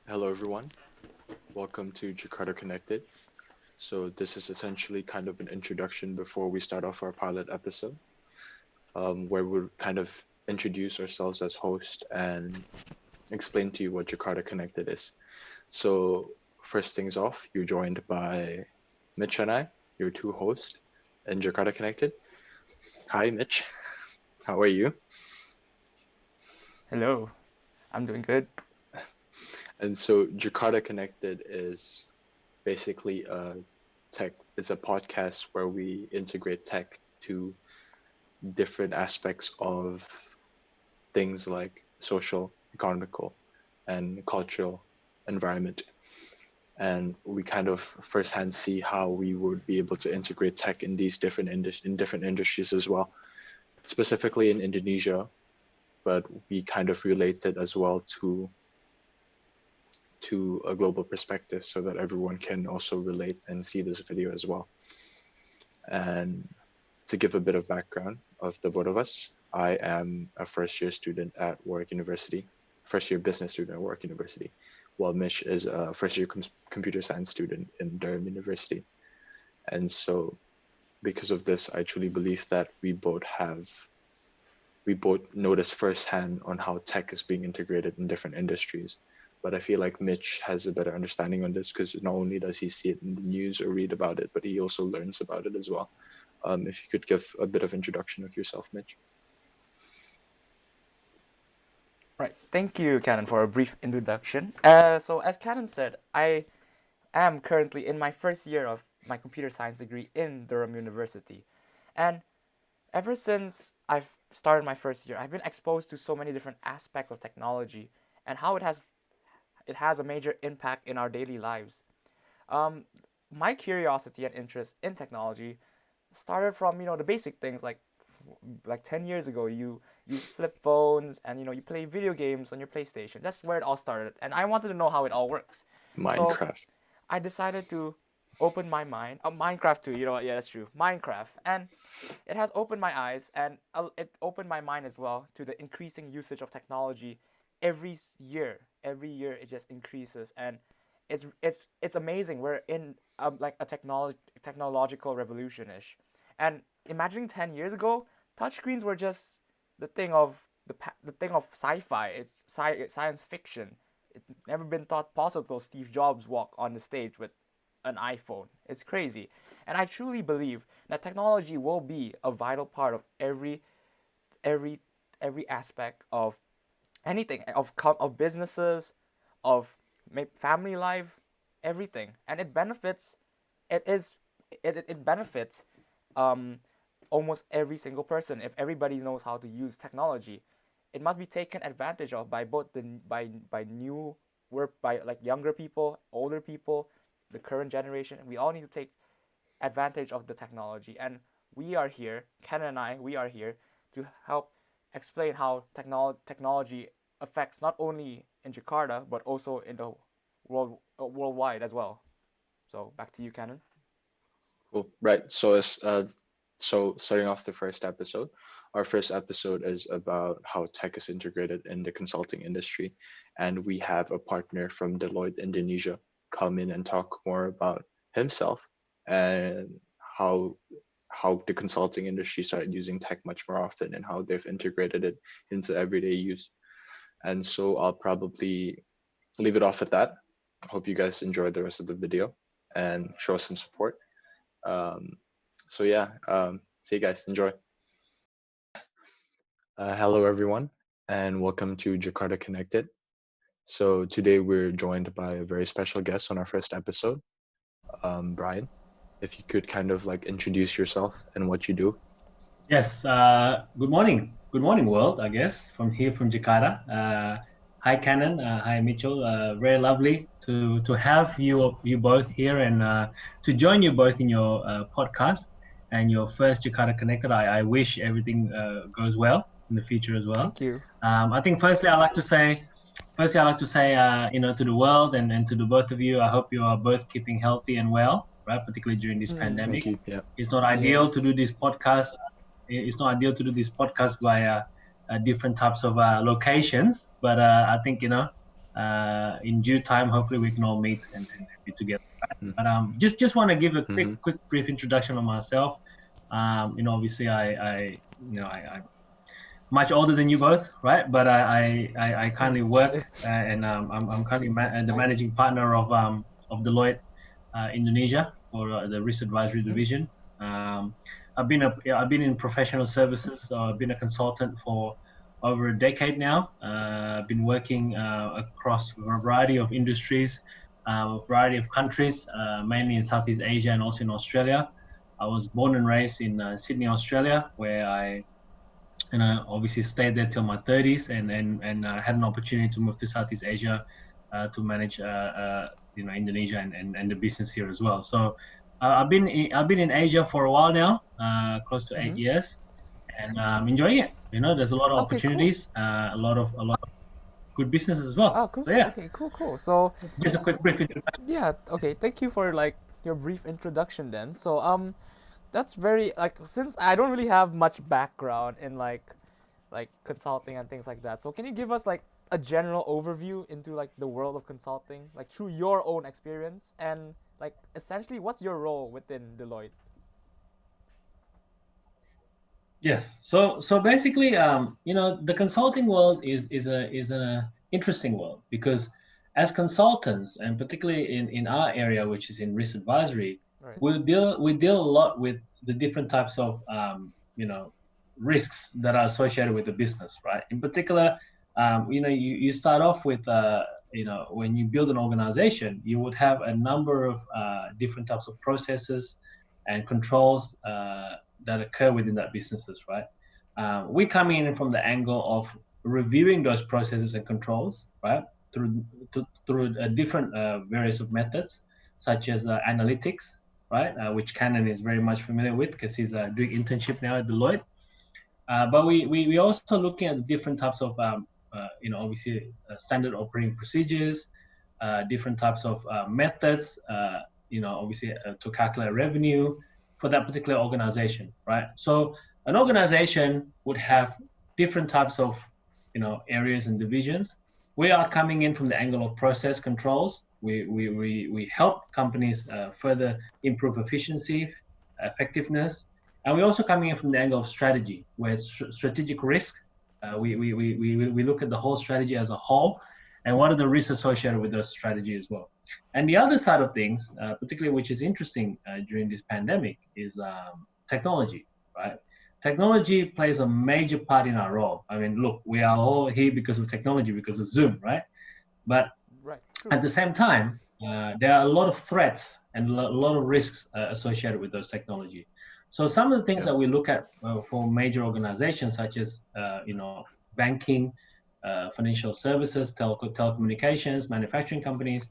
Hello, everyone. Welcome to Jakarta Connected. So, this is essentially kind of an introduction before we start off our pilot episode, where we'll kind of introduce ourselves as host and explain to you what Jakarta Connected is. So, first things off, you're joined by Mitch and I, your two hosts in Jakarta Connected. Hi, Mitch. How are you? Hello, I'm doing good. And so, Jakarta Connected is basically it's a podcast where we integrate tech to different aspects of things like social, economical, and cultural environment. And we kind of firsthand see how we would be able to integrate tech in these different industries as well, specifically in Indonesia, but we kind of relate it as well to a global perspective so that everyone can also relate and see this video as well. And to give a bit of background of the both of us, I am a first year student at Warwick University, first year business student at Warwick University, while Mish is a first year computer science student in Durham University. And so because of this, I truly believe that we both notice firsthand on how tech is being integrated in different industries. But I feel like Mitch has a better understanding on this because not only does he see it in the news or read about it, but he also learns about it as well. If you could give a bit of introduction of yourself, Mitch. Right, thank you, Cannon, for a brief introduction. So as Cannon said, I am currently in my first year of my computer science degree in Durham University, and ever since I've started my first year, I've been exposed to so many different aspects of technology and how it has a major impact in our daily lives. Um, my curiosity and interest in technology started from the basic things like 10 years ago you use flip phones and you play video games on your PlayStation. That's where it all started, and I wanted to know how it all works. So Minecraft. I decided to open my mind. Minecraft too, yeah, that's true. Minecraft, and it has opened my eyes, and it opened my mind as well to the increasing usage of technology year. Every year it just increases, and it's amazing. We're in like a technological revolution ish, and imagining 10 years ago, touchscreens were just the thing of the thing of sci-fi. It's science fiction. It's never been thought possible Steve Jobs walk on the stage with an iPhone. It's crazy. And I truly believe that technology will be a vital part of every every aspect of anything of businesses, of family life, everything. And it is it benefits um almost every single person if everybody knows how to use technology. It must be taken advantage of by both the by new work by like younger people, older people, the current generation. We all need to take advantage of the technology, and we are here, Ken and I, we are here to help explain how technology affects not only in Jakarta but also in the worldwide as well. So back to you, Cannon. Cool. Right. So starting off the first episode, our first episode is about how tech is integrated in the consulting industry, and we have a partner from Deloitte Indonesia come in and talk more about himself and how how the consulting industry started using tech much more often and how they've integrated it into everyday use. And so I'll probably leave it off at that. Hope you guys enjoyed the rest of the video and show us some support. Um, so yeah, see you guys. Enjoy. Hello everyone, and welcome to Jakarta Connected. So today we're joined by a very special guest on our first episode, Brian. If you could kind of like introduce yourself and what you do. Yes, good morning. Good morning, world, I guess, from here from Jakarta. Hi, Canon. Hi, Mitchell. Very lovely to have you both here and to join you both in your podcast and your first Jakarta Connected. I wish everything goes well in the future as well. Thank you. I think firstly, I'd like to say, to the world and to the both of you, I hope you are both keeping healthy and well, right? Particularly during this Mm, Thank pandemic. you. Yeah. It's not yeah. ideal to do this podcast. It's not ideal to do this podcast via different types of locations, but I think in due time, hopefully we can all meet and be together. Mm. But just want to give a Mhm. quick brief introduction on myself. Obviously I'm much older than you both, right? But I currently work It's and I'm currently the managing partner of Deloitte Indonesia for the risk advisory division. Um, I've been in professional services. So I've been a consultant for over a decade now. I've been working across a variety of industries, a variety of countries, mainly in Southeast Asia and also in Australia. I was born and raised in Sydney, Australia, where I obviously stayed there till my 30s, and had an opportunity to move to Southeast Asia to manage Indonesia and the business here as well. So I've been in Asia for a while now, close to 8 years, and enjoying it. There's a lot of okay, cool. opportunities, a lot of good business as well. Oh, cool. So yeah, Okay, cool. So just a quick brief introduction. yeah, okay. Thank you for like your brief introduction then. So that's very like since I don't really have much background in like consulting and things like that. So can you give us like a general overview into like the world of consulting, like through your own experience and like essentially what's your role within Deloitte? Yes. So basically, the consulting world is a interesting world because as consultants, and particularly in our area, which is in risk advisory, Right. we deal a lot with the different types of risks that are associated with the business, right? In particular, you start off with when you build an organization, you would have a number of different types of processes and controls that occur within that businesses, right? We come in from the angle of reviewing those processes and controls, right, through different various of methods, such as analytics, right, which Cannon is very much familiar with because he's doing internship now at Deloitte. But we also looking at different types of obviously standard operating procedures, different types of methods, obviously to calculate revenue for that particular organization, right? So an organization would have different types of areas and divisions. We are coming in from the angle of process controls. We help companies further improve efficiency, effectiveness, and we're also coming in from the angle of strategy, where strategic risk. We look at the whole strategy as a whole, and what are the risks associated with the strategy as well. And the other side of things, particularly which is interesting during this pandemic, is technology, right? Technology plays a major part in our role. I mean, look, we are all here because of technology, because of Zoom, right? But Right. True. at the same time, there are a lot of threats and a lot of risks associated with those technology. So some of the things Yeah. that we look at for major organizations such as banking, financial services, telecommunications, manufacturing companies,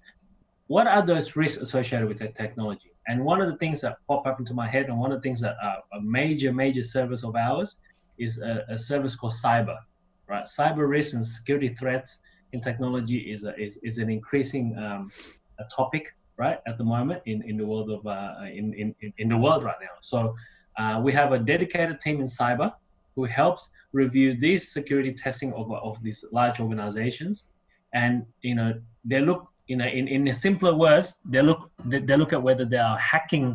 what are those risks associated with the technology? And one of the things that pop up into my head, and one of the things that are a major service of ours, is a service called cyber, right? Cyber risks and security threats in technology is an increasing a topic, right, at the moment in the world of in the world right now. So we have a dedicated team in cyber who helps review these security testing of these large organizations, and they look in simpler words, they look at whether they are hacking,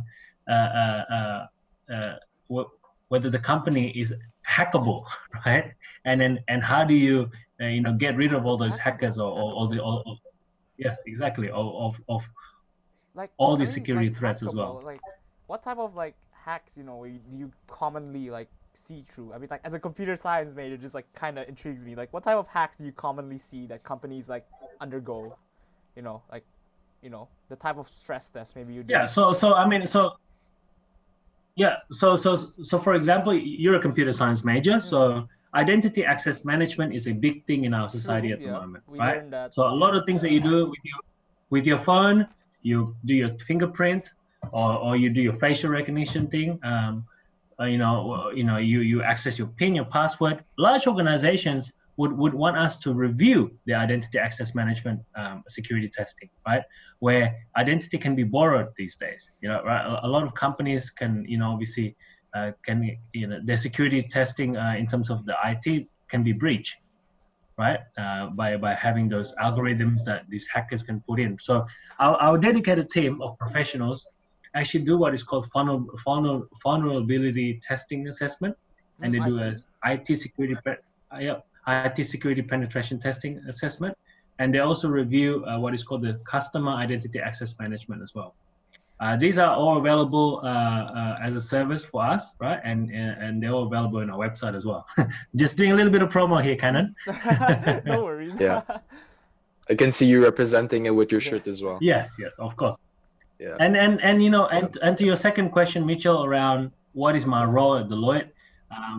uh, uh, uh, uh, whether the company is hackable, right? And how do you get rid of all those hackers or the yes, exactly, Like all I these mean security like threats as well. hackable. Like what type of like hacks do you commonly like see through? I mean like as a computer science major, just like kind of intrigues me. Like what type of hacks do you commonly see that companies like undergo? Like the type of stress test maybe you Yeah. do. So I mean, so yeah. So for example, you're a computer science major, so identity access management is a big thing in our society True. at the Yeah, moment, we right? learned that. So a lot of things that you do with your phone, you do your fingerprint, or you do your facial recognition thing. You access your PIN, your password. Large organizations would want us to review the identity access management security testing, right? Where identity can be borrowed these days. Right? A lot of companies can, obviously, their security testing in terms of the IT can be breached. right? By having those algorithms that these hackers can put in. So our dedicated team of professionals actually do what is called vulnerability testing assessment, and they I do see. as IT security penetration testing assessment, and they also review what is called the customer identity access management as well. These are all available as a service for us, right? And they're all available on our website as well. Just doing a little bit of promo here, Canon. No worries. Yeah. I can see you representing it with your shirt as well. Yes, of course. Yeah. And you know, and to your second question, Mitchell, around what is my role at Deloitte.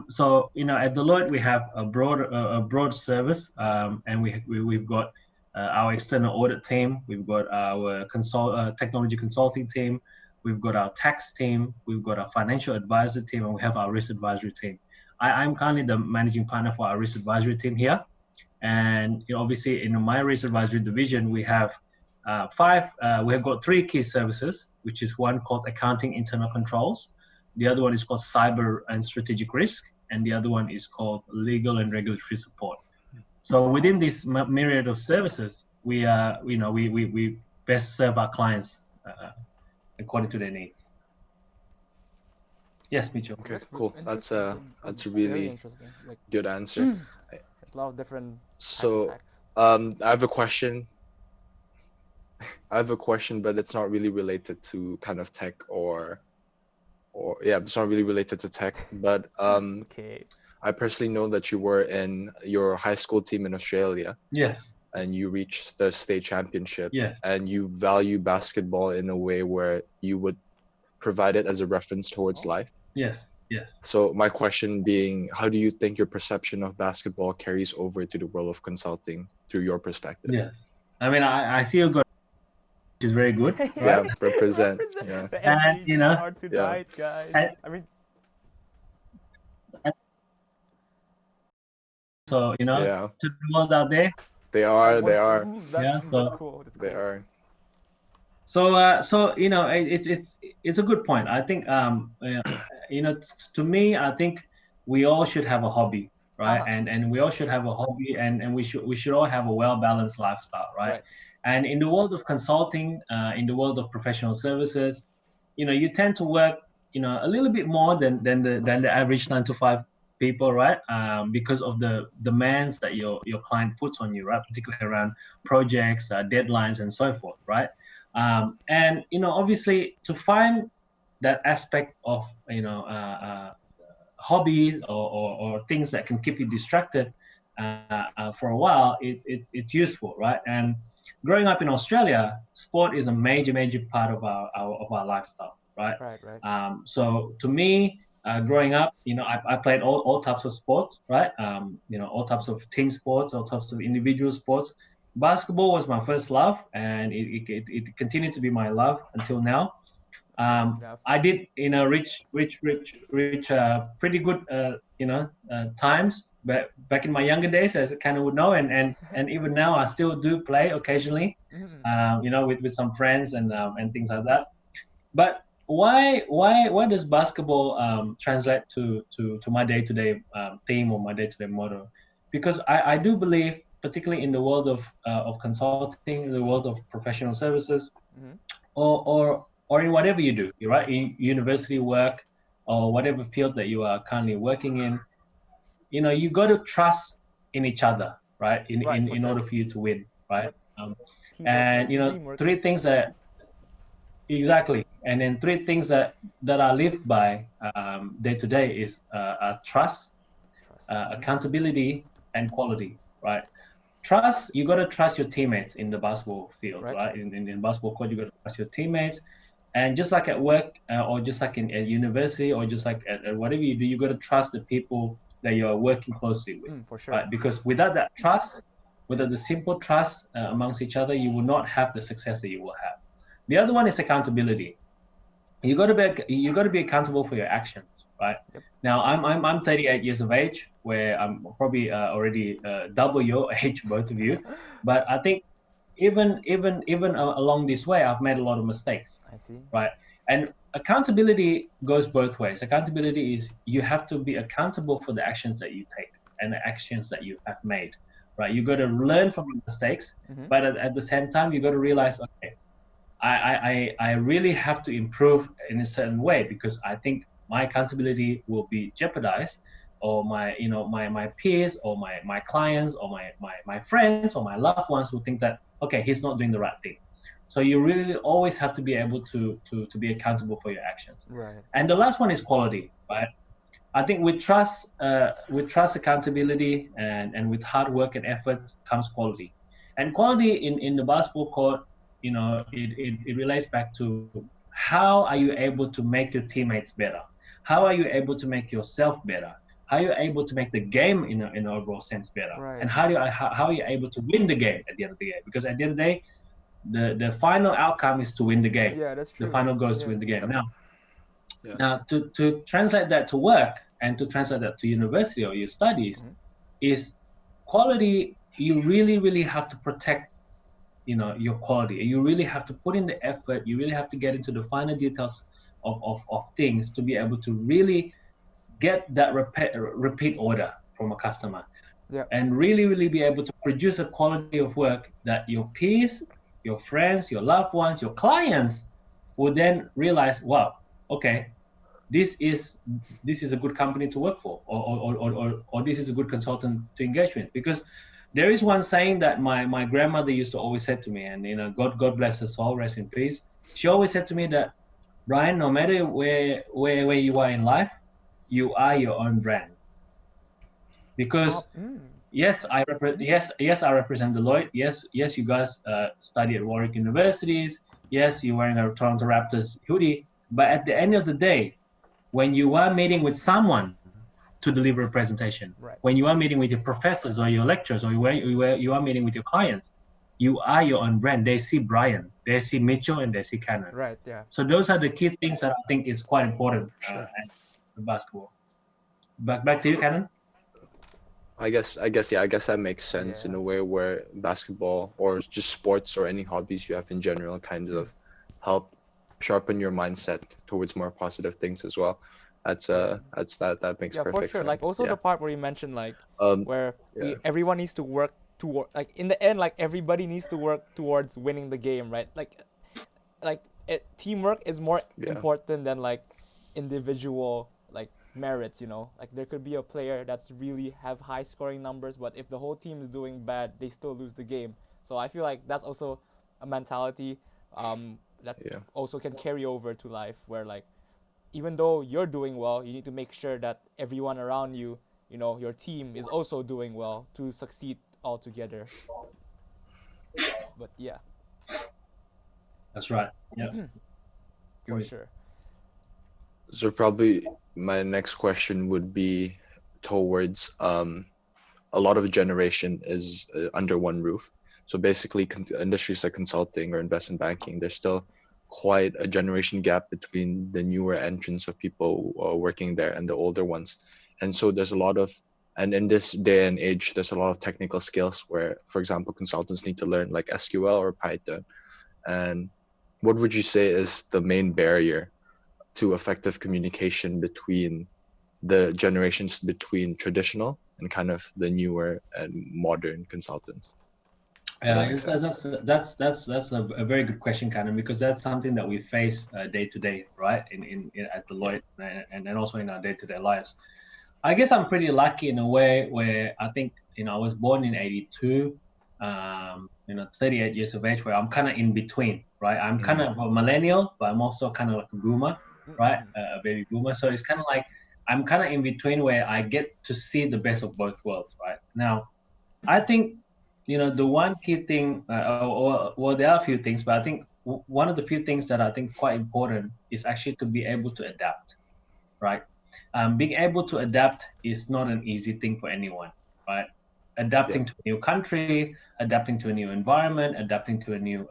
So you know, at Deloitte we have a broad service, and we've got our external audit team, we've got our technology consulting team, we've got our tax team, we've got our financial advisor team, and we have our risk advisory team. I'm currently the managing partner for our risk advisory team here, and you know, obviously in my risk advisory division we have we have got three key services, which is one called accounting internal controls, the other one is called cyber and strategic risk, and the other one is called legal and regulatory support. So within this myriad of services, we best serve our clients according to their needs. Yes, Mitchell. Okay, cool. That's a very really interesting. Like, good answer. there's a lot of different types of So hacks. I have a question. But it's not really related to kind of tech or yeah, it's not really related to tech. But Okay. I personally know that you were in your high school team in Australia. Yes. And you reached the state championship. Yes. And you value basketball in a way where you would provide it as a reference towards life. Yes. So my question being, how do you think your perception of basketball carries over to the world of consulting through your perspective? Yes. I mean, I see you got, which is very good. Right? Yeah, represent. Yeah. The And, NBA you is know, hard to yeah. write, guys. And- I mean, So you know, Yeah. to the world out there. They are. That's cool. That's They cool. are. So you know, it's a good point. I think you know, to me, I think we all should have a hobby, right? And we all should have a hobby, and we should all have a well balanced lifestyle, right? And in the world of consulting, in the world of professional services, you know, you tend to work, you know, a little bit more than the average 9 to 5 people, right? Because of the demands that your client puts on you, right? Particularly around projects, deadlines, and so forth, right? And you know, obviously, to find that aspect of you know hobbies or things that can keep you distracted for a while, it's useful, right? And growing up in Australia, sport is a major part of our lifestyle, right? Right. So to me, growing up, you know, I played all types of sports, right? You know, all types of team sports, all types of individual sports. Basketball was my first love, and it continued to be my love until now. I did, you know, reach pretty good, you know, times. But back in my younger days, as I kind of would know, and even now, I still do play occasionally, you know, with some friends and things like that. But why does basketball translate to my day-to-day theme or my day-to-day motto? Because I do believe, particularly in the world of consulting, the world of professional services, or in whatever you do, right? In university work or whatever field that you are currently working in, you know, you got to trust in each other, right? In order for you to win, right? And you know, three things that exactly, and then three things that are lived by day to day is trust, accountability, and quality, right? Trust, you got to trust your teammates in the basketball field, right? In basketball court, you got to trust your teammates. And just like at work, or just like at university, or just like at whatever you do, you got to trust the people that you are working closely with, for sure. right? Because without that trust, without the simple trust amongst each other, you will not have the success that you will have. The other one is accountability. You got to be accountable for your actions, right? Now, I'm 38 years of age, where I'm probably already double your age, both of you. But I think even along this way, I've made a lot of mistakes. I see. Right, and accountability goes both ways. Accountability is you have to be accountable for the actions that you take and the actions that you have made, right? You got to learn from your mistakes, Mm-hmm. but at the same time, you got to realize, okay, I really have to improve in a certain way because I think my accountability will be jeopardized, or my peers or my clients or my friends or my loved ones will think that, okay, he's not doing the right thing. So you really always have to be able to be accountable for your actions. Right. And the last one is quality, right? I think with trust, accountability, and with hard work and effort comes quality. And quality in the basketball court, it relates back to how are you able to make your teammates better? How are you able to make yourself better? How are you able to make the game in an overall sense better? Right. And how are you able to win the game at the end of the day? Because at the end of the day, the final outcome is to win the game. Yeah, that's The true. final goal is to Yeah. win the game. Yep. Now, Yeah. to translate that to work and to translate that to university or your studies Mhm. is quality. You really, really have to protect, your quality. You really have to put in the effort. You really have to get into the finer details of things to be able to really get that repeat order from a customer Yeah. and really, really be able to produce a quality of work that your peers, your friends, your loved ones, your clients will then realize, wow, okay, this is this is a good company to work for, or this is a good consultant to engage with. Because there is one saying that my grandmother used to always say to me, and God bless her soul, rest in peace. She always said to me that, Brian, no matter where you are in life, you are your own brand. Because Mm. yes, I represent Deloitte. Yes, you guys study at Warwick Universities. Yes, you're wearing a Toronto Raptors hoodie. But at the end of the day, when you are meeting with someone to deliver a presentation, Right. when you are meeting with your professors or your lecturers, or you are meeting with your clients, you are your own brand. They see Brian, they see Mitchell, and they see Cannon. Right. Yeah. So those are the key things that I think is quite important Sure. in basketball. Back to you, Cannon. I guess that makes sense in Yeah. a way where basketball or just sports or any hobbies you have in general kind Mm. of help sharpen your mindset towards more positive things as well. Right. That makes Yeah, for perfect sure. Like sense. also the Yeah. part where you mentioned like Um. where Yeah. everyone needs to work toward, like in the end, like everybody needs to work towards winning the game, right? Teamwork is more Yeah. important than like individual like merits, you know. Like there could be a player that's really have high scoring numbers, but if the whole team is doing bad, they still lose the game. So I feel like that's also a mentality that Yeah. also can carry over to life, where like even though you're doing well, you need to make sure that everyone around you, you know, your team is also doing well to succeed all together. But yeah, That's right. Yeah. for sure. So probably my next question would be towards a lot of generation is under one roof. So basically, industries like consulting or investment banking, there's still quite a generation gap between the newer entrants of people working there and the older ones. And so there's a lot of, and in this day and age, there's a lot of technical skills where, for example, consultants need to learn like SQL or Python. And what would you say is the main barrier to effective communication between the generations between traditional and kind of the newer and modern consultants? If that Yeah, makes it's, sense. that's a very good question, Canon, because that's something that we face day to day, right? In at Deloitte and also in our day to day lives. I guess I'm pretty lucky in a way where I think I was born in '82, 38 years of age, where I'm kind of in between, right? I'm kind Mm, of a millennial, but I'm also kind of like a boomer, right? Mm-mm. A baby boomer. So it's kind of like I'm kind of in between where I get to see the best of both worlds, right? Now, I think the one key thing, well, there are a few things, but I think one of the few things that I think quite important is actually to be able to adapt, right? Being able to adapt is not an easy thing for anyone, right? yeah, Adapting to a new country, adapting to a new environment, adapting to a new,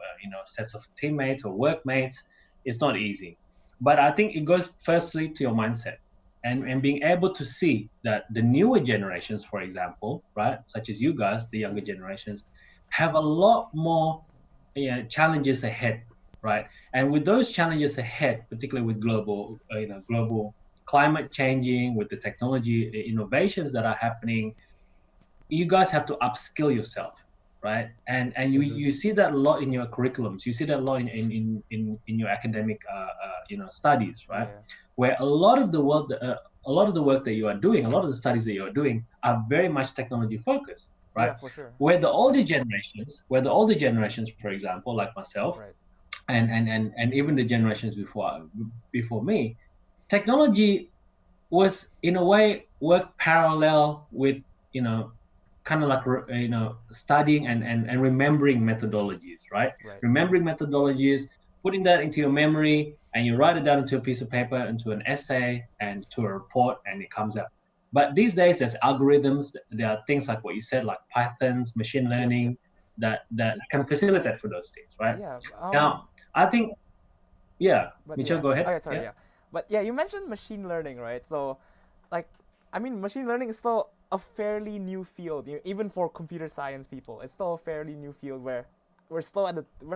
sets of teammates or workmates, it's not easy. But I think it goes firstly to your mindset and being able to see that the newer generations, for example, right, such as you guys, the younger generations, have a lot more challenges ahead, right? And with those challenges ahead, particularly with global climate changing, with the technology innovations that are happening, you guys have to upskill yourself, right? And you see that a lot in your curriculums. You see that a lot in your academic studies, right? Yeah. Where a lot of the work a lot of the work that you are doing, a lot of the studies that you are doing are very much technology focused, right? Yeah, for sure. Where the older generations, for example, like myself, Right. and even the generations before me, technology was in a way work parallel with, you know, kind of like studying and remembering methodologies, right? Right. Remembering methodologies, putting that into your memory, and you write it down into a piece of paper, into an essay, and to a report, and it comes out. But these days there's algorithms, there are things like what you said, like Pythons, machine Yep. Yep. learning, that can facilitate for those things, right? Yeah. Now I think, yeah, But Mitchell, yeah. go Oh ahead. yeah. Sorry. Yeah. Yeah. But yeah, you mentioned machine learning, right? So, like, I mean, machine learning is still a fairly new field. Even for computer science people, it's still a fairly new field where we're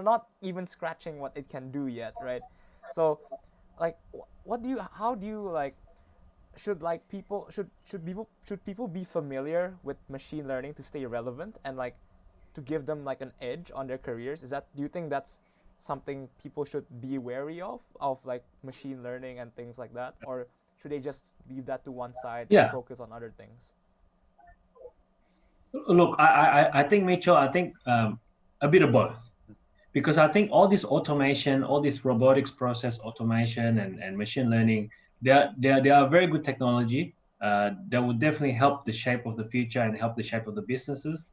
not even scratching what it can do yet, right? So, like, what do you? How do you like? Should like people should people be familiar with machine learning to stay relevant and like to give them like an edge on their careers? Do you think that's something people should be wary of like machine learning and things like that, or should they just leave that to one side and Yeah. focus on other things? Look, I think, Mitchell, I think a bit of both. Because I think all this automation, all this robotics process automation and machine learning, they are very good technology that will definitely help the shape of the future and help the shape of the businesses.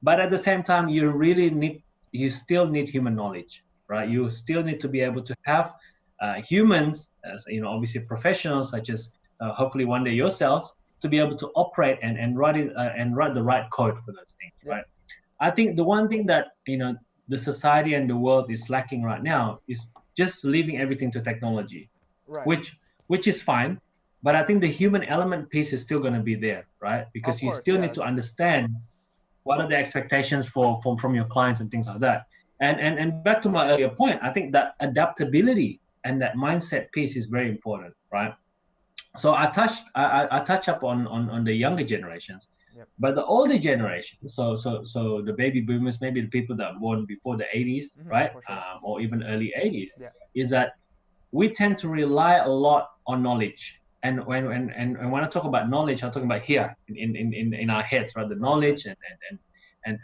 But at the same time, you still need human knowledge, right? You still need to be able to have humans, as you know, obviously professionals such as hopefully one day yourselves, to be able to operate and write it and write the right code for those things, Yep. right? I think the one thing that the society and the world is lacking right now is just leaving everything to technology, Right. which is fine. But I think the human element piece is still going to be there, right? Of Because you course. still Yeah. need to understand what are the expectations from your clients and things like that. And back to my earlier point, I think that adaptability and that mindset piece is very important, right? So I touch up on the younger generations, Yep. but the older generation, so the baby boomers, maybe the people that were born before the 80s, right, For sure. or even early 80s, Yeah. is that we tend to rely a lot on knowledge. And when I talk about knowledge, I'm talking about here in our heads, right? The Right. Right. knowledge and and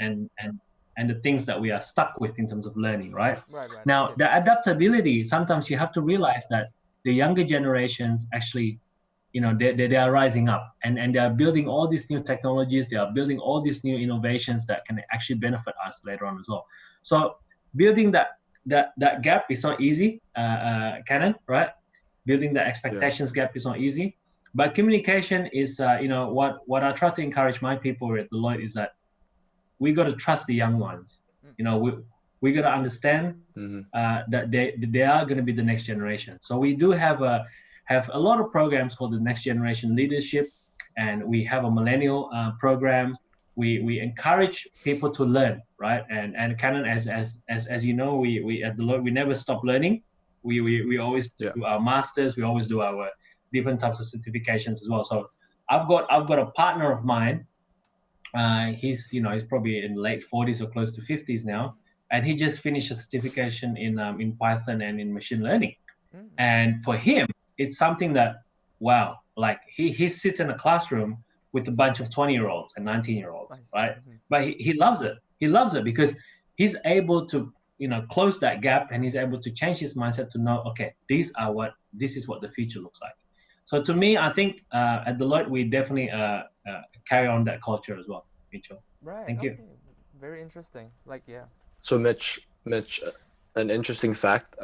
and and the things that we are stuck with in terms of learning, right? Right. Right. I Now, get the you. adaptability, sometimes you have to realize that the younger generations actually, they are rising up and they are building all these new technologies, they are building all these new innovations that can actually benefit us later on as well. So building that gap is not easy, Canon, right? Building the Yeah. expectations gap is not easy, but communication is what I try to encourage my people at Deloitte is that we got to trust the young ones. Mm. We got to understand Mhm. that they are going to be the next generation. So we do have a lot of programs called the Next Generation Leadership, and we have a millennial program. We encourage people to learn, right? And Canon, as you know, we at Deloitte we never stop learning. We always Yeah. do our masters. We always do our different types of certifications as well. So I've got a partner of mine. He's probably in late 40s or close to 50s now, and he just finished a certification in Python and in machine learning. Mm. And for him, it's something that, wow, like he sits in a classroom with a bunch of 20-year-olds and 19-year-olds, Nice. right? But he loves it. He loves it because he's able to close that gap, and he's able to change his mindset to know, okay, this is what the future looks like. So to me, I think at Deloitte we definitely carry on that culture as well, Mitchell. Right. Thank you. Okay. Very interesting. Like, yeah. So Mitch, an interesting fact.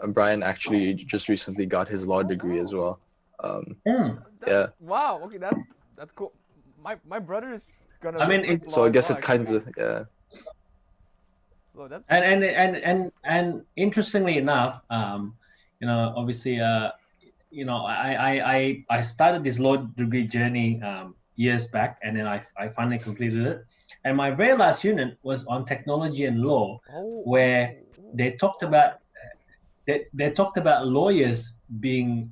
Brian actually just recently got his law Oh, degree as wow. well. Um, Yeah. Wow. Okay. That's cool. My brother is gonna I mean, take so law I as guess well, it kinds actually. of yeah. So that's and interestingly enough, obviously, I started this law degree journey years back, and then I finally completed it. And my very last unit was on technology and law, where they talked about they talked about lawyers being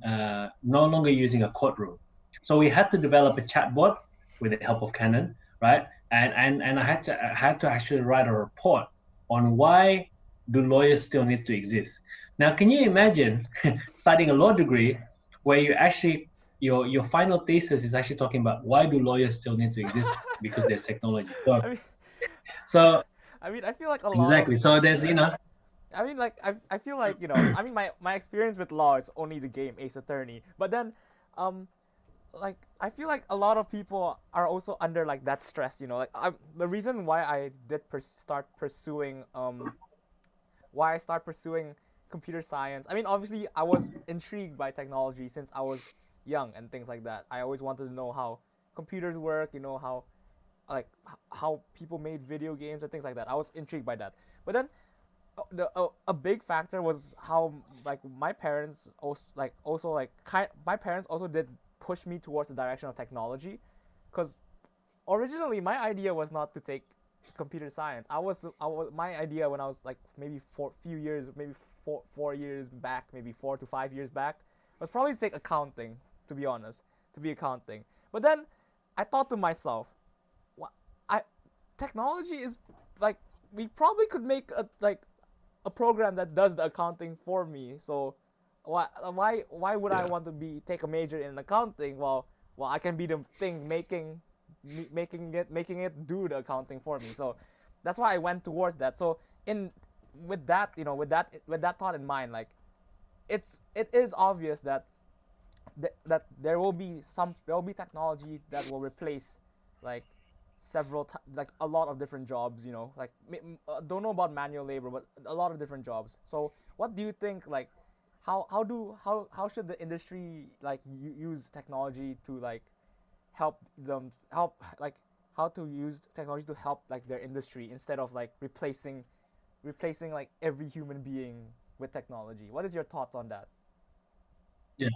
no longer using a courtroom. So we had to develop a chatbot with the help of Canon, right? and I had to actually write a report on why do lawyers still need to exist. Now, can you imagine studying a law degree where you actually your final thesis is actually talking about why do lawyers still need to exist because there's technology. I mean, So I feel like a lot of exactly. So there's I mean, like I feel like I mean my experience with law is only the game Ace Attorney, but then, um, like I feel like a lot of people are also under like that stress. Like the reason why I did start pursuing why I start pursuing computer science. I mean, obviously I was intrigued by technology since I was young and things like that. I always wanted to know how computers work. How like how people made video games and things like that. I was intrigued by that, but then a big factor was how like my parents my parents also did push me towards the direction of technology, because originally my idea was not to take computer science. My idea when I was like maybe maybe 4 years back, maybe 4 to 5 years back, was probably to take accounting, to be honest, to be accounting. But then I thought to myself, I technology is like, we probably could make a program that does the accounting for me. So why would I Yeah. want to take a major in accounting while I can be the thing making it do the accounting for me. So that's why I went towards that. So in with that, with that thought in mind, like it is obvious that that there will be technology that will replace like like a lot of different jobs. Like don't know about manual labor, but a lot of different jobs. So what do you think, like how should the industry like use technology to like help how to use technology to help like their industry instead of like replacing like every human being with technology? What is your thoughts on that? yeah.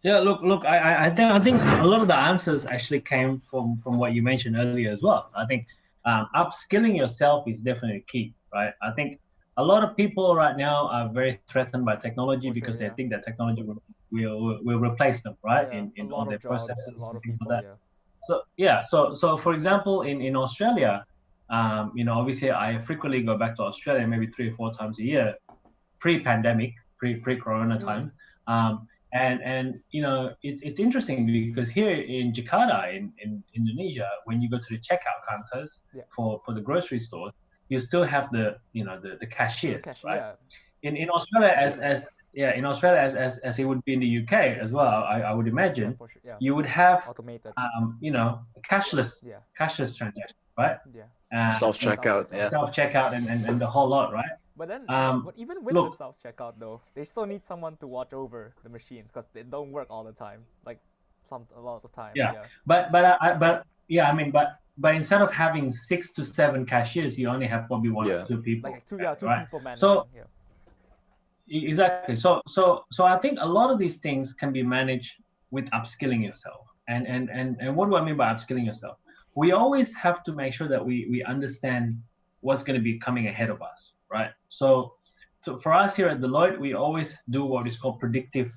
Yeah, look. I think a lot of the answers actually came from what you mentioned earlier as well. I think upskilling yourself is definitely key, right? I think a lot of people right now are very threatened by technology For because sure, they yeah. think that technology will replace them, right? Yeah, a In all lot their of jobs, a processes lot and of things people, like that. yeah. So yeah, so for example, in Australia, obviously I frequently go back to Australia maybe 3 or 4 times a year, pre-pandemic, pre-corona Mm. time. And it's interesting because here in Jakarta in Indonesia, when you go to the checkout counters Yeah. for the grocery store, you still have the Still the cashiers, cash, right? yeah. In Australia, as yeah, in Australia as it would be in the UK as well, I would Yeah, imagine for sure, yeah. you would have Automated. cashless Yeah. transaction, right? Yeah. Self Self checkout. checkout. Yeah. Self checkout and the whole lot, right? But then, Um, but even with the look, self checkout though, they still need someone to watch over the machines because they don't work all the time. Like a lot of the time, yeah, yeah. but yeah, I mean, but instead of having 6 to 7 cashiers, you only have probably one or Yeah. two people, Like two right? people So managing, yeah. exactly. So I think a lot of these things can be managed with upskilling yourself. And what do I mean by upskilling yourself? We always have to make sure that we understand what's going to be coming ahead of us, right? So for us here at Deloitte, we always do what is called predictive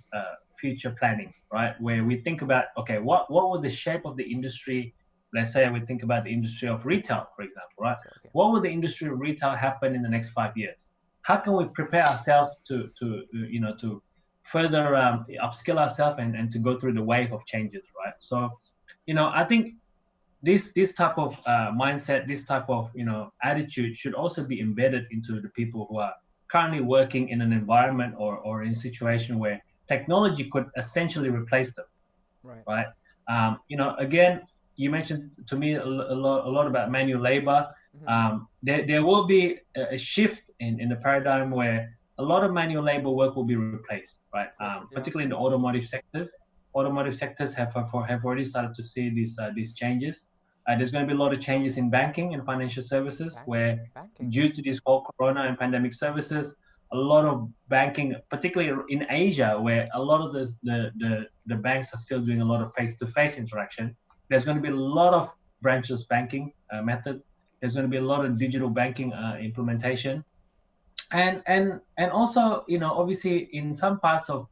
future planning, right? Where we think about, okay, what would the shape of the industry, let's say we think about the industry of retail, for example, right? Retail, okay. What would the industry of retail happen in the next 5 years? How can we prepare ourselves to further upskill ourselves and to go through the wave of changes, right? So I think this type of mindset, this type of attitude should also be embedded into the people who are currently working in an environment or in a situation where technology could essentially replace them, Right. right? Again, you mentioned to me a lot about manual labor. Mm-hmm. There will be a shift in the paradigm where a lot of manual labor work will be replaced, right? For sure, yeah. Particularly in the automotive sectors. Automotive sectors have already started to see these changes. There's going to be a lot of changes in banking and financial services, where Banking. due to this whole corona and pandemic services, a lot of banking, particularly in Asia, where a lot of the banks are still doing a lot of face-to-face interaction. There's going to be a lot of branchless banking method. There's going to be a lot of digital banking implementation, and also obviously in some parts of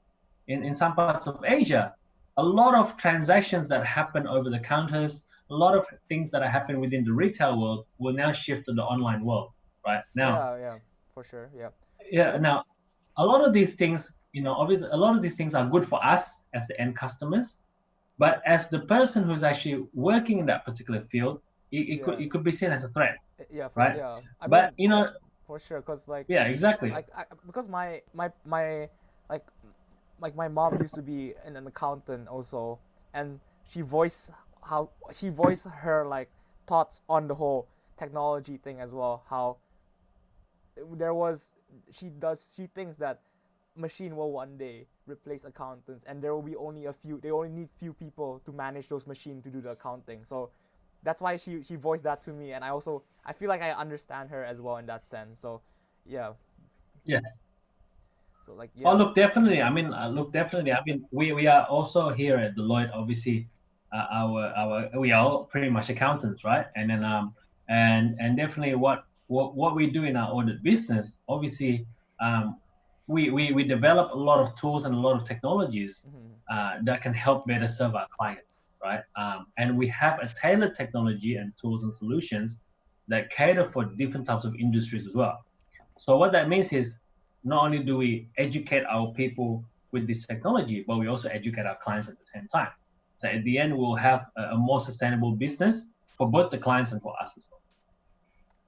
Asia, a lot of transactions that happen over the counters, a lot of things that are happening within the retail world will now shift to the online world, right? Now, Yeah, for sure. Yeah. yeah, So now a lot of these things, obviously, a lot of these things are good for us as the end customers, but as the person who's actually working in that particular field, yeah, it could be seen as a threat, right? yeah. I But mean, for sure, cause yeah, exactly. because my like my mom used to be an accountant also, and she voiced her like thoughts on the whole technology thing as well. How there was she thinks that machine will one day replace accountants, and there will be only a few. They only need few people to manage those machines to do the accounting. So that's why she voiced that to me, and I feel like I understand her as well in that sense. So yeah, Yes. so like Oh, yeah. look, definitely. I mean, definitely. I mean, we are also here at Deloitte. Obviously, our we are all pretty much accountants, right? And then and definitely what we do in our audit business, obviously, we develop a lot of tools and a lot of technologies Mm-hmm. that can help better serve our clients, right? And we have a tailored technology and tools and solutions that cater for different types of industries as well. So what that means is not only do we educate our people with this technology, but we also educate our clients at the same time. So at the end, we'll have a more sustainable business for both the clients and for us as well.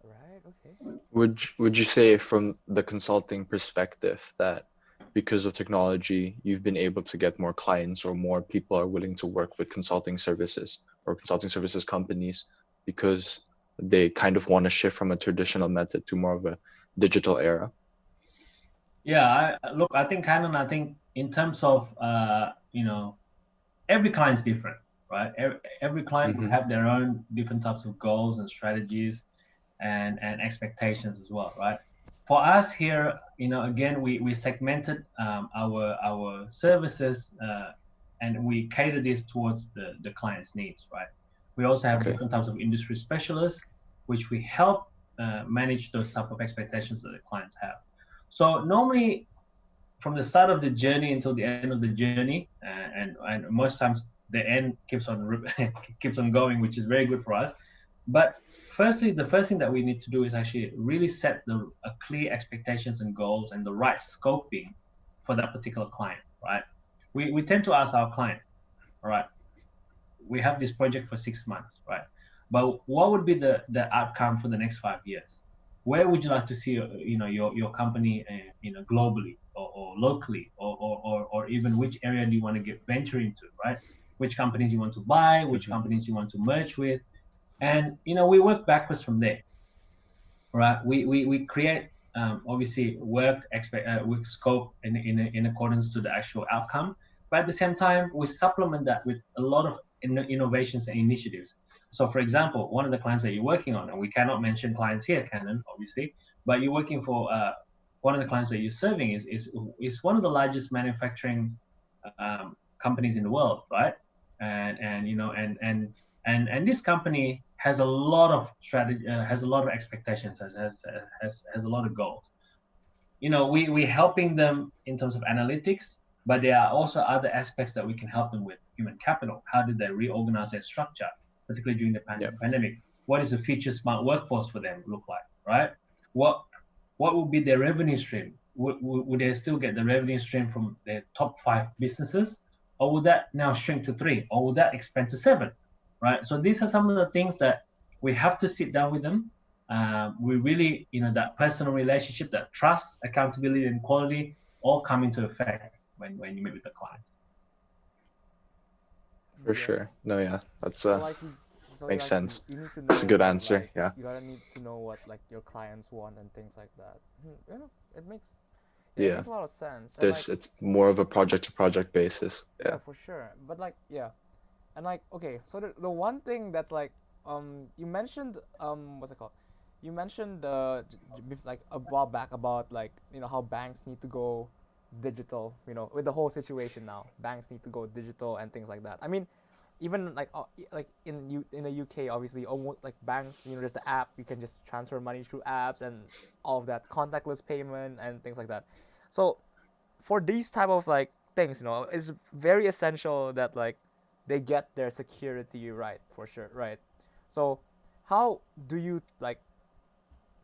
Right. Okay. Would you say from the consulting perspective that because of technology, you've been able to get more clients or more people are willing to work with consulting services or consulting services companies because they kind of want to shift from a traditional method to more of a digital era? Yeah, look, I think Canon. I think in terms of every client's different, right? Every client will Mm-hmm. have their own different types of goals and strategies and expectations as well, right? For us here, again, we segmented our services and we cater this towards the client's needs, right? We also have Okay. different types of industry specialists, which we help manage those type of expectations that the clients have. So normally, from the start of the journey until the end of the journey, and most times the end keeps on keeps on going, which is very good for us. But firstly, the first thing that we need to do is actually really set the clear expectations and goals and the right scoping for that particular client, right? We tend to ask our client, all right, we have this project for 6 months, right? But what would be the outcome for the next 5 years? Where would you like to see your company globally or locally or even which area do you want to get venture into, right? Which companies you want to buy, which Mm-hmm. companies you want to merge with, and we work backwards from there, right? We create obviously work scope in accordance to the actual outcome, but at the same time we supplement that with a lot of innovations and initiatives. So for example, one of the clients that you're working on, and we cannot mention clients here, Canon, obviously, but you're working for one of the clients that you're serving is one of the largest manufacturing companies in the world, right? And this company has a lot of strategy, has a lot of expectations, has a lot of goals. We helping them in terms of analytics, but there are also other aspects that we can help them with. Human capital, how did they reorganize their structure, particularly during the Yep. pandemic? What is the future smart workforce for them look like, right? What would be their revenue stream? Would they still get the revenue stream from their top 5 businesses, or would that now shrink to 3, or would that expand to 7, right? So these are some of the things that we have to sit down with them. We really, that personal relationship, that trust, accountability, and quality all come into effect when you meet with the clients. For Yeah. sure. No, yeah, that's So like you, makes like sense. you need to That's know a good what answer. like Yeah. you gotta need to know what like your clients want and things like that. You know, it makes it Yeah. makes a lot of sense. And like It's more of a project to project basis. yeah, Yeah. for sure. But like yeah, and like okay, so the one thing that's like you mentioned what's it called? You mentioned like a while back about like how banks need to go digital. With the whole situation now, banks need to go digital and things like that. I mean, even like in the UK, obviously, almost like banks, there's the app. You can just transfer money through apps and all of that, contactless payment and things like that. So for these type of like things, it's very essential that like they get their security right for sure, right? So how do you like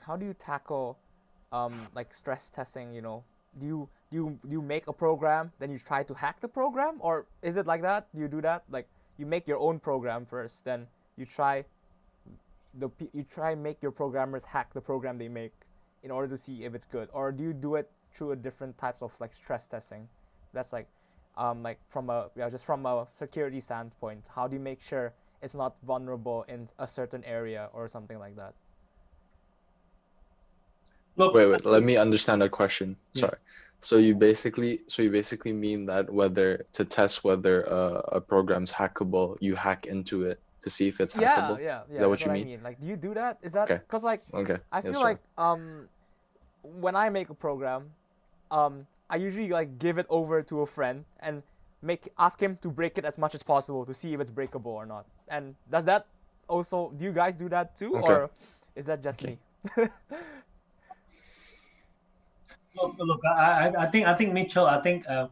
how do you tackle like stress testing, you know? Do you make a program, then you try to hack the program, or is it like that? Do you do that? Like you make your own program first, then you try you try make your programmers hack the program they make in order to see if it's good, or do you do it through a different types of like stress testing? That's like from a just from a security standpoint, how do you make sure it's not vulnerable in a certain area or something like that? Look, Wait, let me understand that question. Yeah. Sorry. So you basically mean that whether to test whether a program's hackable, you hack into it to see if it's Yeah, hackable. yeah, Is yeah. that That's what you what I mean? mean. Like, do you do that? Is that Okay. because like Okay. I Yes, feel sir. like when I make a program, I usually like give it over to a friend and ask him to break it as much as possible to see if it's breakable or not. And does that also do you guys do that too, Okay. or is that just Okay. me? Look, I think Mitchell,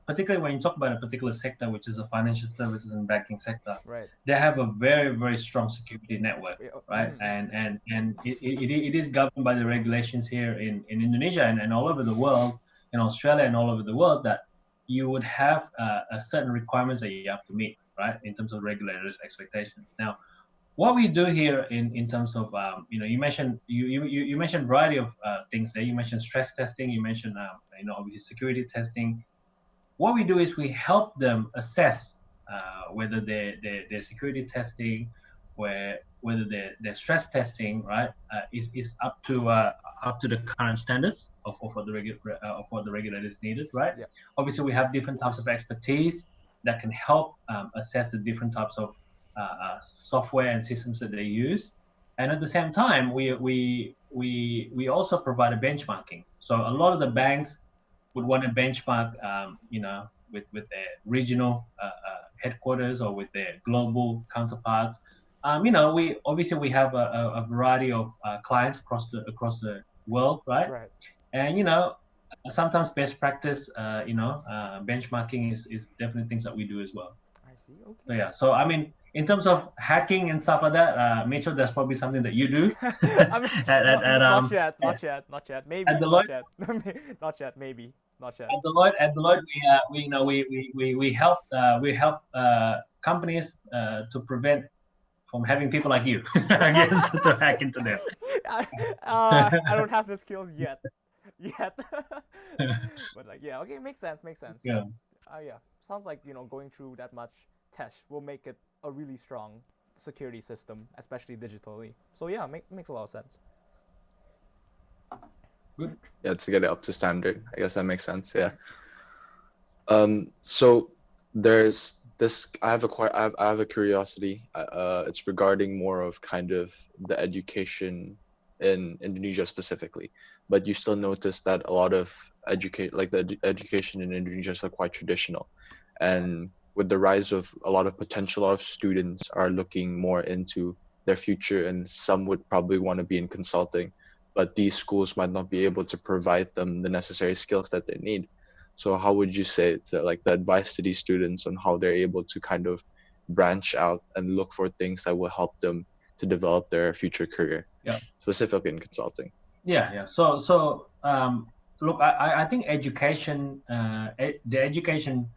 particularly when you talk about a particular sector, which is the financial services and banking sector, Right. they have a very, very strong security network, right? Mm-hmm. And it is governed by the regulations here in Indonesia and all over the world, in Australia and all over the world, that you would have a certain requirements that you have to meet, right, in terms of regulators' expectations. Now, what we do here in terms of you mentioned you mentioned variety of things there. You mentioned stress testing. You mentioned obviously security testing. What we do is we help them assess whether their security testing, whether their stress testing, right, is up to the current standards of what the regulators needed, right? Yeah. Obviously, we have different types of expertise that can help assess the different types of software and systems that they use. And at the same time, we also provide a benchmarking. So a lot of the banks would want to benchmark, with their regional headquarters or with their global counterparts. We have a variety of clients across the world, right? Right. And sometimes best practice, benchmarking is definitely things that we do as well. I see. So Okay. yeah, so I mean, in terms of hacking and stuff like that, Mitchell, that's probably something that you do I mean, not yet, at not yet, not yet. at Maybe, not Deloitte. yet, not yet. Maybe, not yet. At Deloitte, we help companies to prevent from having people like you, I guess, to hack into them. I don't have the skills yet, yet. But like, yeah, okay, makes sense, makes sense. Yeah, Yeah. yeah. Sounds like going through that much test will make it a really strong security system, especially digitally. So yeah, makes a lot of sense. Good. Yeah, to get it up to standard. I guess that makes sense. Yeah. So there's this. I have a curiosity. It's regarding more of kind of the education in Indonesia specifically. But you still notice that a lot of education in Indonesia is quite traditional, and with the rise of a lot of potential, a lot of students are looking more into their future, and some would probably want to be in consulting, but these schools might not be able to provide them the necessary skills that they need. So how would you say to like the advice to these students on how they're able to kind of branch out and look for things that will help them to develop their future career, Yeah. specifically in consulting? Yeah. So look, I think the education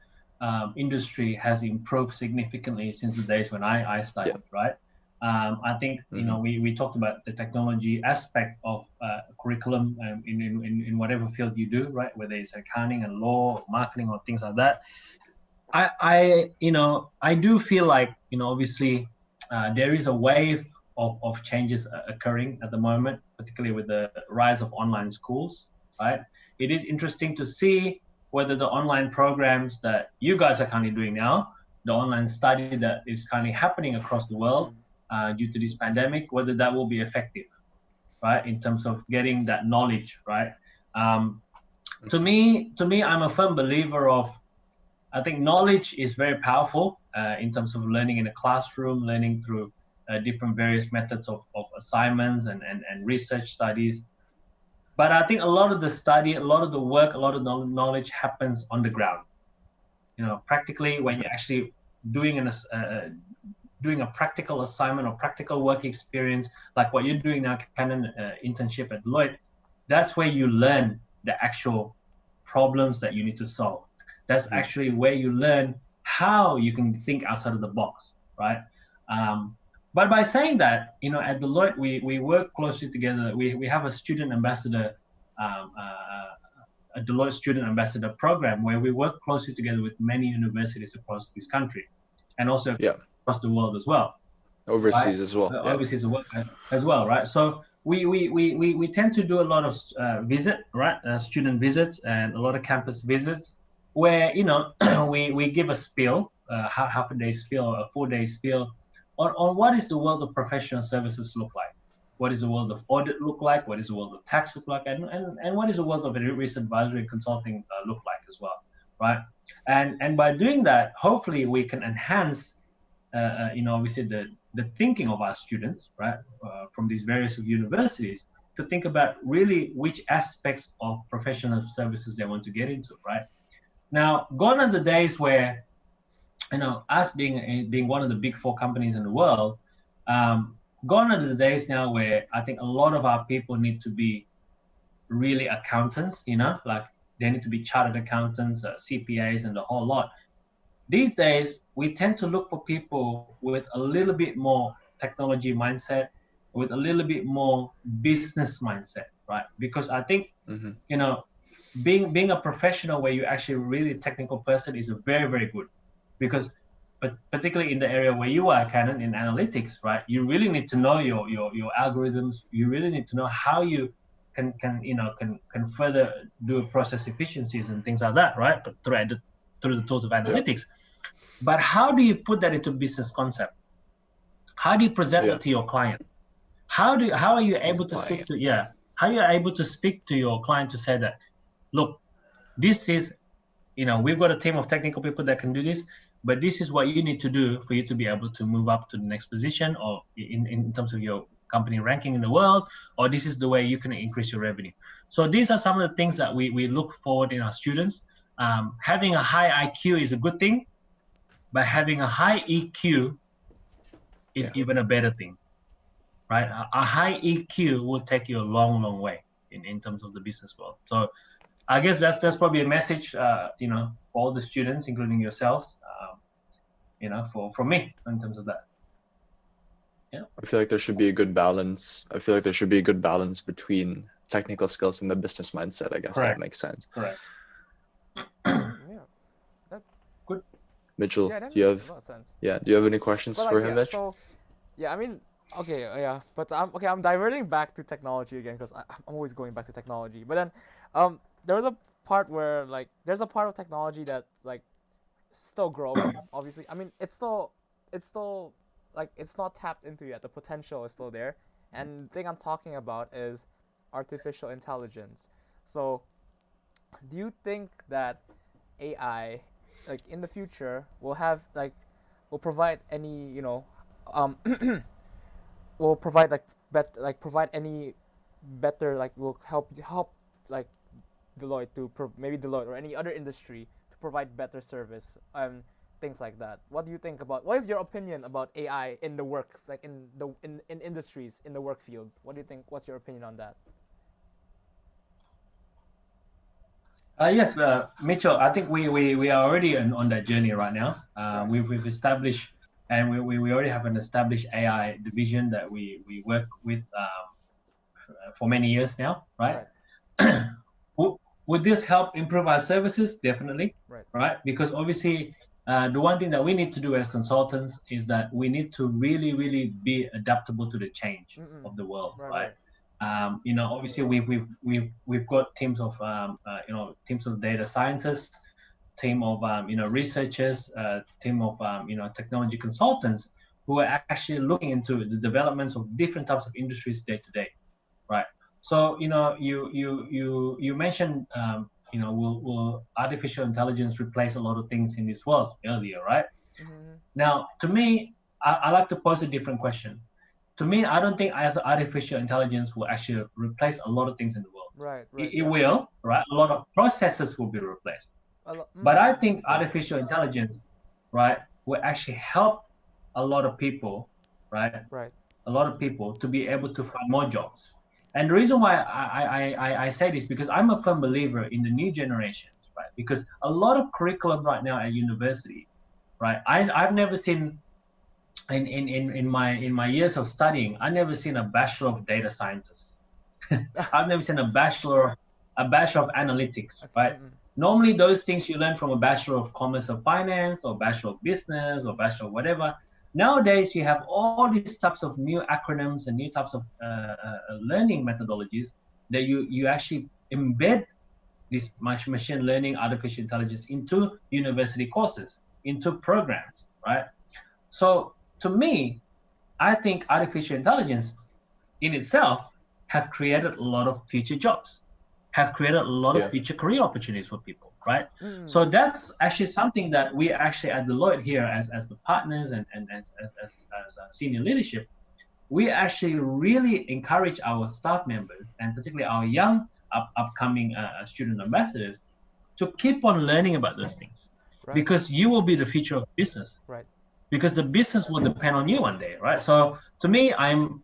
industry has improved significantly since the days when I Yeah. studied, right? I think Mm-hmm. we talked about the technology aspect of curriculum in whatever field you do, right? Whether it's accounting and law, or marketing, or things like that. I do feel like obviously there is a wave of changes occurring at the moment, particularly with the rise of online schools, right? It is interesting to see whether the online programs that you guys are currently doing now, the online study that is currently happening across the world Mm. due to this pandemic, whether that will be effective, right, in terms of getting that knowledge, right? Um, to me, I'm a firm believer of I think knowledge is very powerful in terms of learning in a classroom, learning through different various methods of assignments and research studies. But I think a lot of the study, a lot of the work, a lot of the knowledge happens on the ground. Practically when you Okay. actually doing a practical assignment or practical work experience, like what you're doing now, Canon internship at Deloitte, that's where you learn the actual problems that you need to solve. That's actually where you learn how you can think outside of the box, right? But by saying that, at Deloitte, we work closely together. We have a student ambassador, a Deloitte student ambassador program where we work closely together with many universities across this country and also across the world as well. Overseas Right? as well. Overseas as well, right? So we tend to do a lot of student visits and a lot of campus visits where we give a spiel, half a day spiel, a 4-day spiel on what is the world of professional services look like, what is the world of audit look like, what is the world of tax look like, and what is the world of risk advisory and consulting look like as well, right? And by doing that, hopefully we can enhance obviously the thinking of our students, right, from these various universities to think about really which aspects of professional services they want to get into, right? Now, gone are the days where, us being one of the big 4 companies in the world, gone are the days now where I think a lot of our people need to be really accountants, like they need to be chartered accountants, CPAs, and the whole lot. These days, we tend to look for people with a little bit more technology mindset, with a little bit more business mindset, right? Because I think, being a professional where you're actually really a technical person is a very, very good. Because, but particularly in the area where you are, Canon, in analytics, right? You really need to know your algorithms. You really need to know how you can further do process efficiencies and things like that, right? But through the tools of analytics. But how do you put that into business concept? How do you present that to your client? How are you able to speak to how are you able to speak to your client to say that, look, this is, we've got a team of technical people that can do this, but this is what you need to do for you to be able to move up to the next position, or in terms of your company ranking in the world, or this is the way you can increase your revenue. So these are some of the things that we look forward in our students. Having a high IQ is a good thing, but having a high EQ is even a better thing, right? A high EQ will take you a long, long way in terms of the business world. So I guess that's probably a message, for all the students, including yourselves, from me in terms of that. Yeah. I feel like there should be a good balance. Between technical skills and the business mindset. I guess Correct. That makes sense. Correct. Good. Mitchell, that do you makes have a lot of sense. do you have any questions for him, Mitch? So, I mean, okay, but I'm diverting back to technology again because I'm always going back to technology. But then, there was a part where there's a part of technology that's still growing. Obviously, I mean, it's still it's not tapped into yet. The potential is still there, and the thing I'm talking about is artificial intelligence. So, do you think that AI, in the future, will provide any will provide provide any better will help Deloitte maybe Deloitte or any other industry to provide better service and things like that. What do you think about? What is your opinion about AI in the work in industries in the work field? What do you think? What's your opinion on that? Yes, Mitchell, I think we are already on that journey right now. We've established, and we already have an established AI division that we work with for many years now, right? Would this help improve our services? Definitely, right? Because obviously, the one thing that we need to do as consultants is that we need to really, really be adaptable to the change of the world, right? Obviously we've got teams of teams of data scientists, team of researchers, team of technology consultants who are actually looking into the developments of different types of industries day to day, right? So you mentioned will artificial intelligence replace a lot of things in this world earlier, right? Now, to me, I like to pose a different question. To me, I don't think artificial intelligence will actually replace a lot of things in the world. Right. It will, right? A lot of processes will be replaced. But I think artificial intelligence, right, will actually help a lot of people, right? Right. A lot of people to be able to find more jobs. And the reason why I say this because I'm a firm believer in the new generations, right? Because a lot of curriculum right now at university, right? I've never seen in my years of studying, I never seen a bachelor of data scientist. I've never seen a bachelor of analytics, Okay. right? Normally, those things you learn from a bachelor of commerce or finance, or bachelor of business, or bachelor of whatever. Nowadays, you have all these types of new acronyms and new types of learning methodologies that you actually embed this machine learning, artificial intelligence into university courses, into programs, right? So to me, I think artificial intelligence in itself have created a lot of future jobs, have created a lot of Yeah. future career opportunities for people, right? Mm. So that's actually something that we actually at Deloitte here as the partners and as senior leadership, we actually really encourage our staff members and particularly our young upcoming student ambassadors to keep on learning about those things Right. because you will be the future of business Right. because the business will depend on you one day, right? So to me, I'm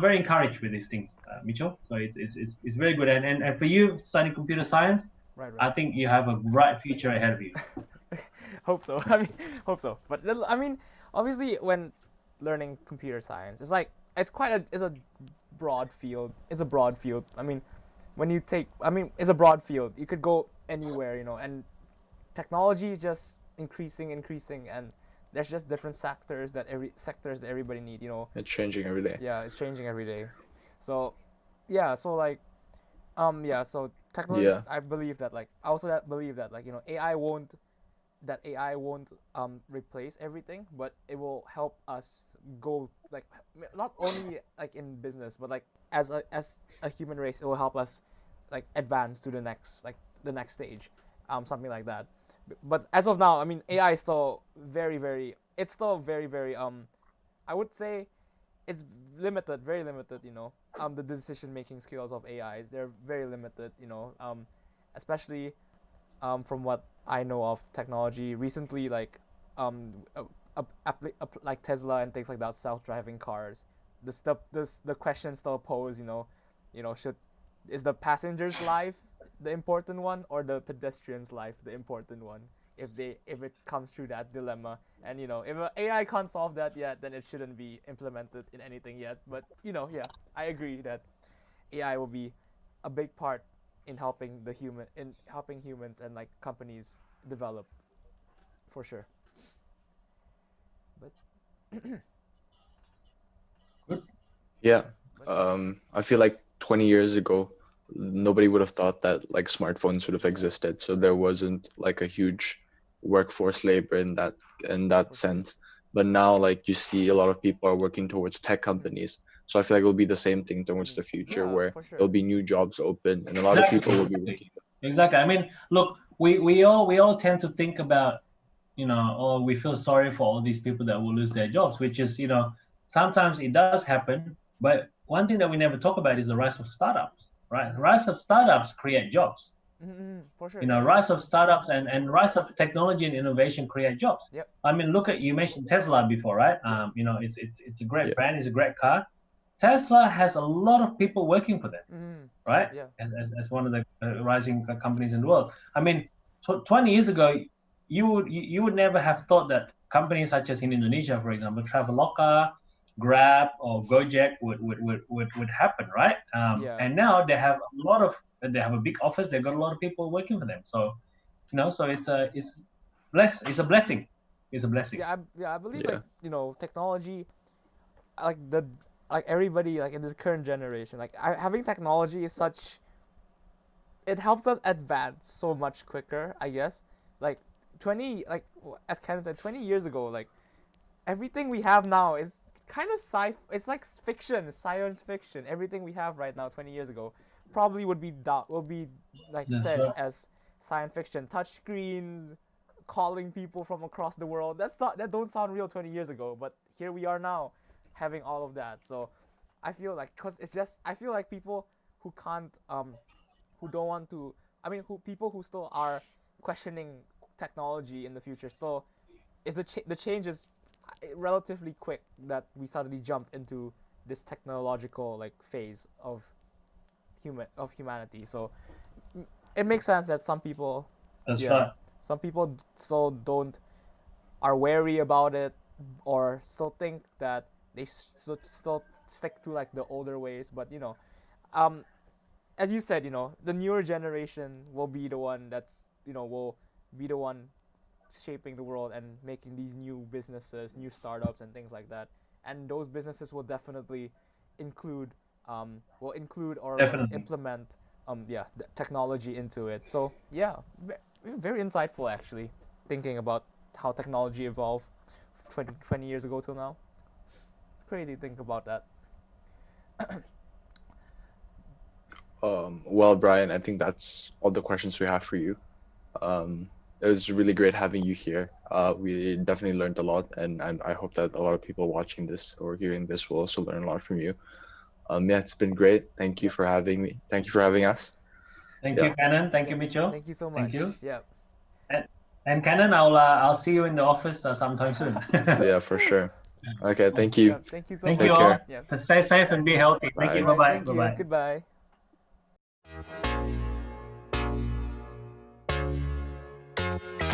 very encouraged with these things, Mitchell. So it's very good, and for you studying computer science, Right. Right. I think you have a bright future ahead of you. Hope so. I mean, hope so. But I mean, obviously, when learning computer science, it's a broad field. It's a broad field. I mean, it's a broad field. You could go anywhere, and technology is just increasing, and there's just different sectors that everybody need. It's changing every day. Yeah, it's changing every day. So, yeah. So like, yeah. So technology. Yeah. I believe that I also believe that AI won't replace everything, but it will help us go not only in business, but as a human race, it will help us advance to the next stage, something like that. But as of now, I mean, AI is still it's still very very I would say it's limited, very limited. The decision making skills of AIs, they're very limited. Especially from what I know of technology recently, like Tesla and things like that, self-driving cars. The question still posed, should is the passenger's life the important one or the pedestrian's life the important one? If it comes through that dilemma, and if AI can't solve that yet, then it shouldn't be implemented in anything yet. But yeah, I agree that AI will be a big part in helping humans and companies develop, for sure. But Yeah. but yeah. I feel like 20 years ago, nobody would have thought that like smartphones would have existed. So there wasn't like a huge workforce labor in that For sure. sense. But now like you see a lot of people are working towards tech companies. So I feel like it'll be the same thing towards the future Yeah, where for sure. there'll be new jobs open and a lot of Exactly, people will be exactly, working. exactly. I mean, look, we all tend to think about, or we feel sorry for all these people that will lose their jobs, which is, sometimes it does happen. But one thing that we never talk about is the rise of startups, right? Rise of startups create jobs. For sure. Yeah. Rise of startups and rise of technology and innovation create jobs. Yep. I mean, look at, you mentioned Tesla before, right? It's a great Yeah. brand, it's a great car. Tesla has a lot of people working for them, right? Yeah. As one of the rising companies in the world. I mean, 20 years ago, you would never have thought that companies such as in Indonesia, for example, Traveloka, Grab, or Gojek would happen, right? Yeah. And now they have a big office. They've got a lot of people working for them. So, so it's a blessing. It's a blessing. I believe Yeah. technology, like the everybody in this current generation, having technology is such, it helps us advance so much quicker, I guess. like 20 like as Ken said, 20 years ago, everything we have now is kind of it's like fiction, science fiction. Everything we have right now 20 years ago probably will be That's said right. as science fiction. Touch screens, calling people from across the world, that don't sound real 20 years ago, but here we are now having all of that. So I feel cuz it's just, I feel like people who can't who don't want to, I mean, people who still are questioning technology in the future still is the change is relatively quick that we suddenly jump into this technological like phase of humanity. So it makes sense that some people, That's yeah, right. some people still don't are wary about it, or still think that they still stick to like the older ways. But um, as you said, the newer generation will be the one that's will be the one shaping the world and making these new businesses, new startups, and things like that. And those businesses will definitely include or Definitely. implement the technology into it. So yeah, very insightful actually, thinking about how technology evolved 20 years ago till now. It's crazy to think about that. Well, Brian, I think that's all the questions we have for you. It was really great having you here. We definitely learned a lot, and I hope that a lot of people watching this or hearing this will also learn a lot from you. Yeah, it's been great. Thank you Yep. for having me. Thank you for having us. Thank Yeah, you, Canon. Thank you, Yep. Mitchell. Thank you so Thank much. you. Yeah. And, and Canon, I'll see you in the office sometime soon. yeah, for sure. Okay, thank you. Yeah. Thank you so Thank much. you Take all. care. Yeah. So stay safe and be healthy. Thank you. Bye. All right. Bye-bye. Thank you. Bye-bye. Goodbye.